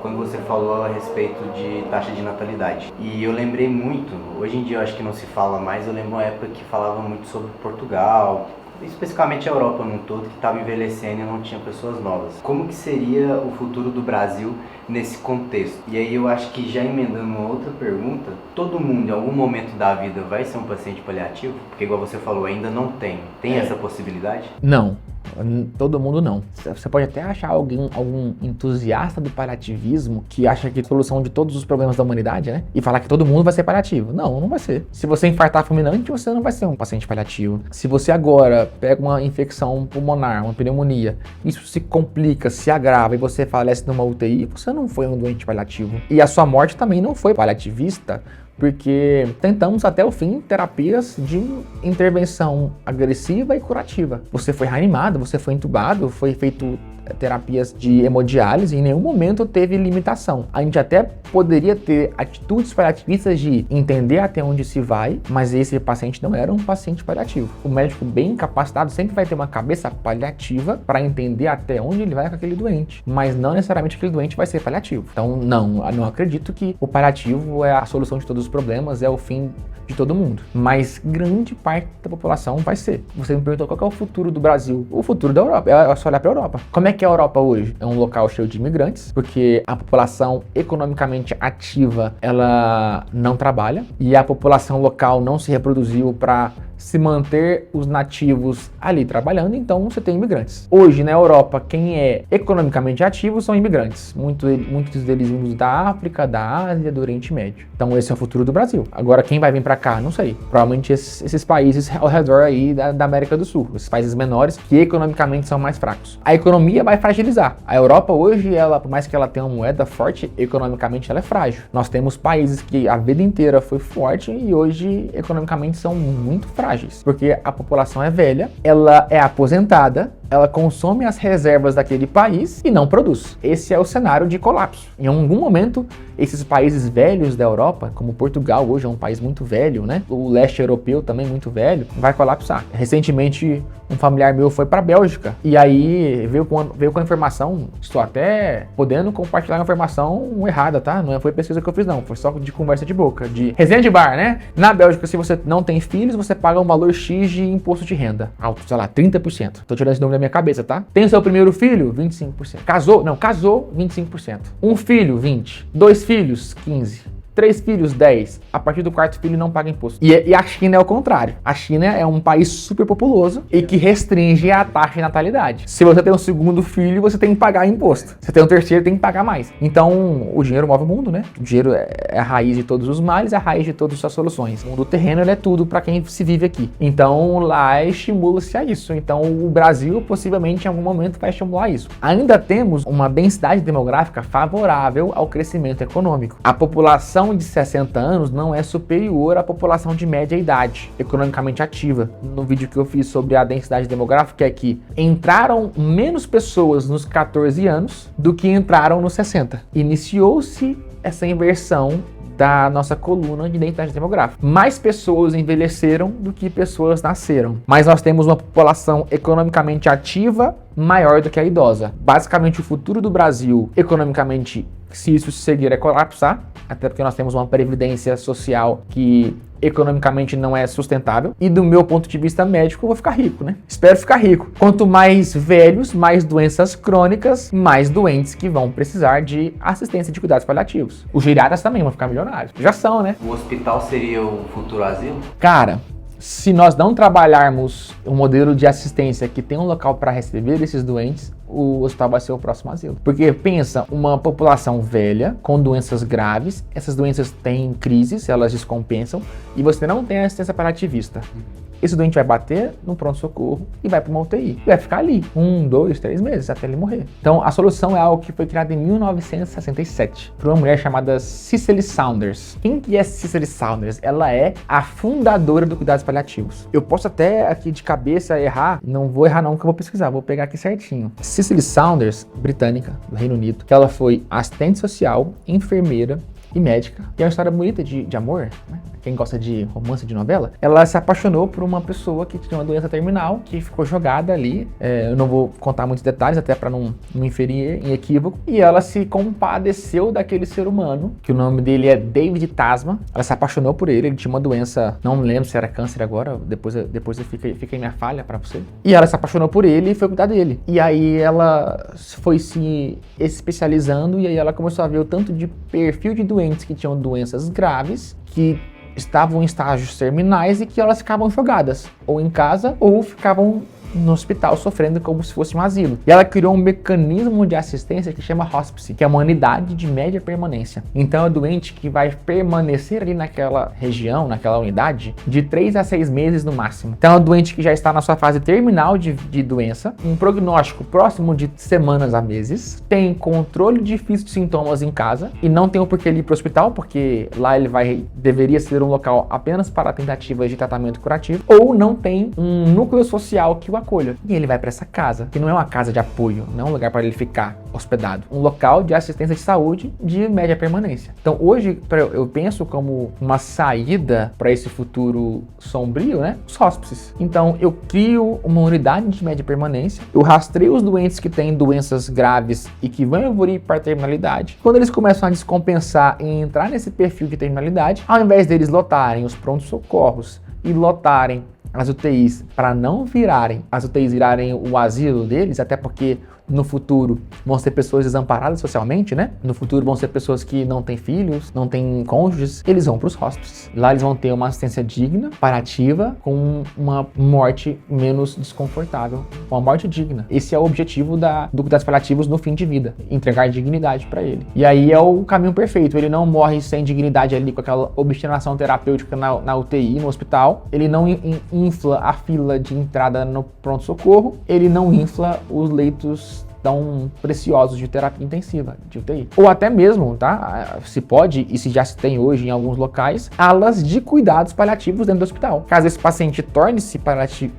quando você falou a respeito de taxa de natalidade. E eu lembrei muito, hoje em dia eu acho que não se fala mais, eu lembro uma época que falava muito sobre Portugal, especificamente a Europa num todo, que estava envelhecendo e não tinha pessoas novas. Como que seria o futuro do Brasil nesse contexto? E aí eu acho que já emendando uma outra pergunta, todo mundo em algum momento da vida vai ser um paciente paliativo? Porque igual você falou, ainda não tem. Tem essa possibilidade? Não. Todo mundo não. Você pode até achar algum entusiasta do paliativismo que acha que a solução de todos os problemas da humanidade, né? E falar que todo mundo vai ser paliativo. Não, não vai ser. Se você infartar fulminante, você não vai ser um paciente paliativo. Se você agora pega uma infecção pulmonar, uma pneumonia, isso se complica, se agrava e você falece numa UTI, você não foi um doente paliativo. E a sua morte também não foi paliativista, porque tentamos até o fim terapias de intervenção agressiva e curativa. Você foi reanimado, você foi entubado, foi feito terapias de hemodiálise, em nenhum momento teve limitação. A gente até poderia ter atitudes paliativistas de entender até onde se vai, mas esse paciente não era um paciente paliativo. O médico bem capacitado sempre vai ter uma cabeça paliativa para entender até onde ele vai com aquele doente, mas não necessariamente aquele doente vai ser paliativo. Então, não acredito que o paliativo é a solução de todos os problemas, é o fim de todo mundo. Mas grande parte da população vai ser. Você me perguntou qual é o futuro do Brasil. O futuro da Europa, é só olhar para a Europa. Como é que é a Europa hoje? É um local cheio de imigrantes, porque a população economicamente ativa, ela não trabalha, e a população local não se reproduziu para se manter os nativos ali trabalhando, então você tem imigrantes. Hoje na Europa, quem é economicamente ativo são imigrantes, muitos deles vindos da África, da Ásia, do Oriente Médio. Então esse é o futuro do Brasil. Agora quem vai vir para cá, não sei. Provavelmente esses países ao redor aí da América do Sul, esses países menores que economicamente são mais fracos. A economia vai fragilizar. A Europa hoje, ela, por mais que ela tenha uma moeda forte, economicamente ela é frágil. Nós temos países que a vida inteira foi forte e hoje economicamente são muito frágeis, porque a população é velha, ela é aposentada, ela consome as reservas daquele país e não produz. Esse é o cenário de colapso. Em algum momento, esses países velhos da Europa, como Portugal hoje é um país muito velho, né? O leste europeu também muito velho, vai colapsar. Recentemente, um familiar meu foi para a Bélgica e aí veio com a informação, estou até podendo compartilhar a informação errada, tá? Não foi pesquisa que eu fiz não, foi só de conversa de boca, de resenha de bar, né? Na Bélgica, se você não tem filhos, você paga um valor X de imposto de renda, alto, sei lá, 30%. Tô tirando esse número da minha cabeça, tá? Tem o seu primeiro filho, 25%. Casou, 25%. Um filho, 20%. 2 filhos, 15%. 3 filhos, 10. A partir do 4º filho não paga imposto. E a China é o contrário. A China é um país super populoso e que restringe a taxa de natalidade. Se você tem um 2º filho, você tem que pagar imposto. Se tem um 3º, tem que pagar mais. Então, o dinheiro move o mundo, né? O dinheiro é a raiz de todos os males, é a raiz de todas as soluções. O mundo terreno, ele é tudo para quem se vive aqui. Então, lá estimula-se a isso. Então, o Brasil, possivelmente, em algum momento, vai estimular isso. Ainda temos uma densidade demográfica favorável ao crescimento econômico. A população de 60 anos não é superior à população de média idade, economicamente ativa. No vídeo que eu fiz sobre a densidade demográfica é que entraram menos pessoas nos 14 anos do que entraram nos 60. Iniciou-se essa inversão da nossa coluna de densidade demográfica. Mais pessoas envelheceram do que pessoas nasceram. Mas nós temos uma população economicamente ativa maior do que a idosa. Basicamente, o futuro do Brasil, economicamente, se isso seguir, é colapsar, até porque nós temos uma previdência social que economicamente não é sustentável. E do meu ponto de vista médico, eu vou ficar rico, né? Espero ficar rico. Quanto mais velhos, mais doenças crônicas, mais doentes que vão precisar de assistência de cuidados paliativos. Os geriatras também vão ficar milionários. Já são, né? O hospital seria o futuro asilo? Cara, se nós não trabalharmos um modelo de assistência que tem um local para receber esses doentes, o hospital vai ser o próximo asilo. Porque pensa, uma população velha com doenças graves, essas doenças têm crises, elas descompensam, e você não tem assistência paliativista. Esse doente vai bater no pronto-socorro e vai para uma UTI. E vai ficar ali 1, 2, 3 meses até ele morrer. Então a solução é algo que foi criado em 1967 por uma mulher chamada Cicely Saunders. Quem que é Cicely Saunders? Ela é a fundadora do cuidados paliativos. Eu posso até aqui de cabeça errar, não vou errar não que eu vou pesquisar, vou pegar aqui certinho. Cicely Saunders, britânica, do Reino Unido, que ela foi assistente social, enfermeira e médica. E é uma história bonita de amor, né? Quem gosta de romance de novela, ela se apaixonou por uma pessoa que tinha uma doença terminal, que ficou jogada ali. Eu não vou contar muitos detalhes, até para não inferir em equívoco. E ela se compadeceu daquele ser humano, que o nome dele é David Tasman. Ela se apaixonou por ele tinha uma doença, não me lembro se era câncer agora, depois fica em minha falha para você. E ela se apaixonou por ele e foi cuidar dele. E aí ela foi se especializando e aí ela começou a ver o tanto de perfil de doentes que tinham doenças graves, que estavam em estágios terminais e que elas ficavam jogadas, ou em casa, ou ficavam no hospital sofrendo como se fosse um asilo. E ela criou um mecanismo de assistência que chama hospice, que é uma unidade de média permanência. Então é o doente que vai permanecer ali naquela região, naquela unidade, de 3 a 6 meses no máximo. Então é um doente que já está na sua fase terminal de doença, um prognóstico próximo de semanas a meses, tem controle difícil de sintomas em casa e não tem o porquê ele ir para o hospital, porque lá ele deveria ser um local apenas para tentativas de tratamento curativo, ou não tem um núcleo social que o acolha. E ele vai para essa casa, que não é uma casa de apoio, não é um lugar para ele ficar hospedado, um local de assistência de saúde de média permanência. Então hoje eu penso como uma saída para esse futuro sombrio, né? Os hóspices. Então eu crio uma unidade de média permanência, eu rastreio os doentes que têm doenças graves e que vão evoluir para a terminalidade. Quando eles começam a descompensar e entrar nesse perfil de terminalidade, ao invés deles lotarem os prontos-socorros e lotarem as UTIs para não virarem, as UTIs virarem o asilo deles, até porque no futuro vão ser pessoas desamparadas socialmente, né? No futuro vão ser pessoas que não têm filhos, não têm cônjuges, eles vão para os hospices. Lá eles vão ter uma assistência digna, paliativa, com uma morte menos desconfortável, uma morte digna. Esse é o objetivo do cuidados paliativos no fim de vida, entregar dignidade para ele. E aí é o caminho perfeito, ele não morre sem dignidade ali com aquela obstinação terapêutica na UTI, no hospital, ele não infla a fila de entrada no pronto-socorro, ele não infla os leitos tão preciosos de terapia intensiva, de UTI. Ou até mesmo, tá? Se pode, e se já se tem hoje em alguns locais, alas de cuidados paliativos dentro do hospital. Caso esse paciente torne-se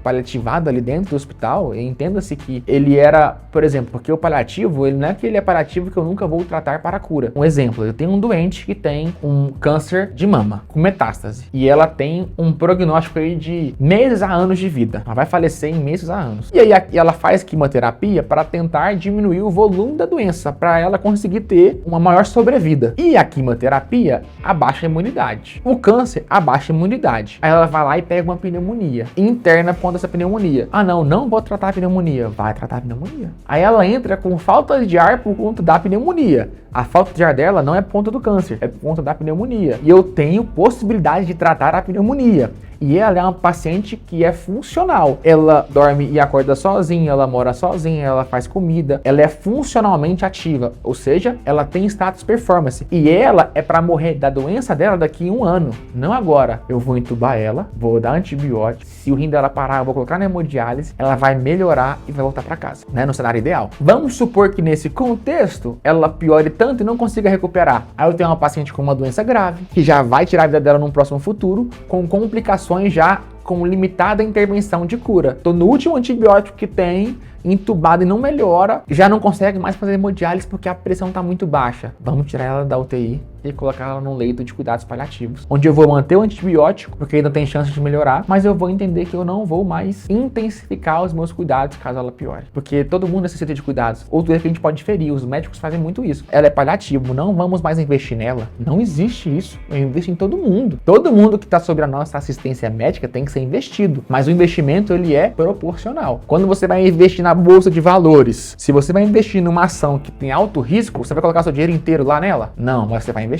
paliativado ali dentro do hospital, entenda-se que ele era, por exemplo, porque o paliativo, ele não é que ele é paliativo que eu nunca vou tratar para a cura. Um exemplo, eu tenho um doente que tem um câncer de mama, com metástase, e ela tem um prognóstico aí de meses a anos de vida. Ela vai falecer em meses a anos. E aí ela faz quimioterapia para tentar diminuir o volume da doença, para ela conseguir ter uma maior sobrevida. E a quimioterapia abaixa a imunidade. O câncer abaixa a imunidade. Aí ela vai lá e pega uma pneumonia, interna por conta dessa pneumonia. Ah não vou tratar a pneumonia. Vai tratar a pneumonia. Aí ela entra com falta de ar por conta da pneumonia. A falta de ar dela não é por conta do câncer, é por conta da pneumonia. E eu tenho possibilidade de tratar a pneumonia. E ela é uma paciente que é funcional. Ela dorme e acorda sozinha, ela mora sozinha, ela faz comida, ela é funcionalmente ativa, ou seja, ela tem status performance. E ela é para morrer da doença dela daqui a 1 ano, não agora. Eu vou entubar ela, vou dar antibiótico, se o rim dela parar, eu vou colocar na hemodiálise, ela vai melhorar e vai voltar para casa, né? No cenário ideal. Vamos supor que nesse contexto, ela piore tanto e não consiga recuperar. Aí eu tenho uma paciente com uma doença grave, que já vai tirar a vida dela num próximo futuro, com complicações já com limitada intervenção de cura. Tô no último antibiótico que tem, entubado e não melhora, já não consegue mais fazer hemodiálise porque a pressão tá muito baixa. Vamos tirar ela da UTI e colocar ela num leito de cuidados paliativos, onde eu vou manter o antibiótico, porque ainda tem chance de melhorar, mas eu vou entender que eu não vou mais intensificar os meus cuidados caso ela piore. Porque todo mundo necessita de cuidados. Outro é que a gente pode diferir, os médicos fazem muito isso. Ela é paliativo, não vamos mais investir nela. Não existe isso. Eu invisto em todo mundo. Todo mundo que está sobre a nossa assistência médica tem que ser investido, mas o investimento ele é proporcional. Quando você vai investir na bolsa de valores, se você vai investir numa ação que tem alto risco, você vai colocar seu dinheiro inteiro lá nela? Não, mas você vai investir.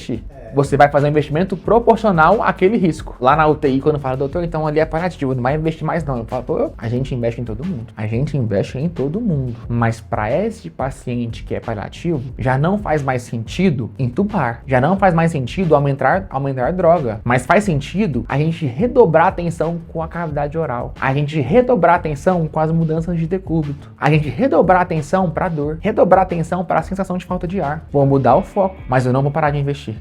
Você vai fazer um investimento proporcional àquele risco. Lá na UTI, quando fala, doutor, então ali é paliativo, não vai investir mais não. Eu falo, pô, a gente investe em todo mundo. A gente investe em todo mundo. Mas para esse paciente que é paliativo, já não faz mais sentido entubar. Já não faz mais sentido aumentar a droga. Mas faz sentido a gente redobrar a atenção com a cavidade oral. A gente redobrar a atenção com as mudanças de decúbito. A gente redobrar a atenção para dor. Redobrar a atenção para a sensação de falta de ar. Vou mudar o foco, mas eu não vou parar de investir